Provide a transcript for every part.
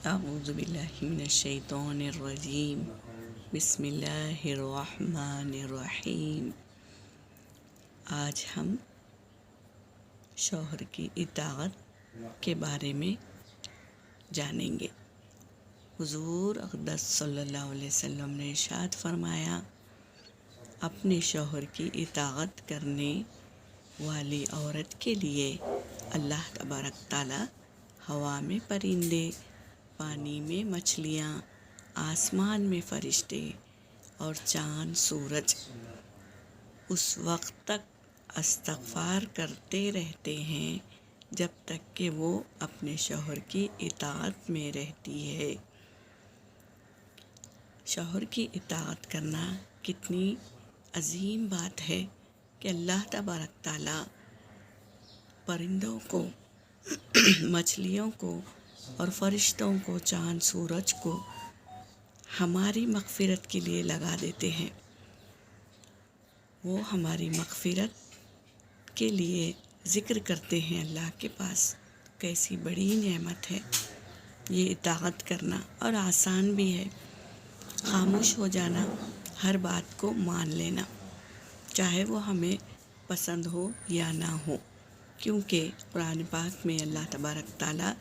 اعوذ باللہ من الشیطان الرجیم بسم اللہ الرحمن الرحیم۔ آج ہم شوہر کی اطاعت کے بارے میں جانیں گے۔ حضور اقدس صلی اللہ علیہ وسلم نے ارشاد فرمایا، اپنے شوہر کی اطاعت کرنے والی عورت کے لیے اللہ تبارک تعالیٰ ہوا میں پرندے، پانی میں مچھلیاں، آسمان میں فرشتے اور چاند سورج اس وقت تک استغفار کرتے رہتے ہیں جب تک کہ وہ اپنے شوہر کی اطاعت میں رہتی ہے۔ شوہر کی اطاعت کرنا کتنی عظیم بات ہے کہ اللہ تبارک تعالیٰ پرندوں کو، مچھلیوں کو اور فرشتوں کو، چاند سورج کو ہماری مغفرت کے لیے لگا دیتے ہیں۔ وہ ہماری مغفرت کے لیے ذکر کرتے ہیں اللہ کے پاس۔ کیسی بڑی نعمت ہے یہ اطاعت کرنا، اور آسان بھی ہے۔ خاموش ہو جانا، ہر بات کو مان لینا، چاہے وہ ہمیں پسند ہو یا نہ ہو، کیونکہ قرآن پاک میں اللہ تبارک تعالیٰ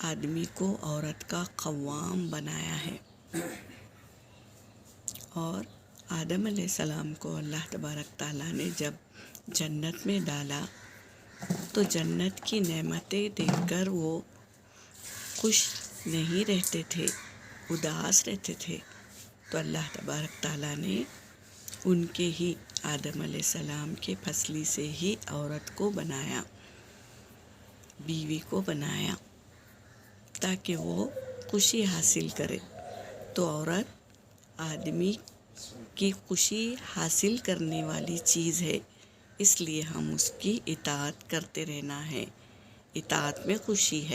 آدمی کو عورت کا قوام بنایا ہے، اور آدم علیہ السلام کو اللہ تبارک تعالیٰ نے جب جنت میں ڈالا تو جنت کی نعمتیں دیکھ کر وہ خوش نہیں رہتے تھے، اداس رہتے تھے، تو اللہ تبارک تعالیٰ نے ان کے ہی آدم علیہ السلام کے پسلی سے ہی عورت کو بنایا، بیوی کو بنایا، تاکہ وہ خوشی حاصل کرے۔ تو عورت آدمی کی خوشی حاصل کرنے والی چیز ہے، اس لیے ہم اس کی اطاعت کرتے رہنا ہے۔ اطاعت میں خوشی ہے۔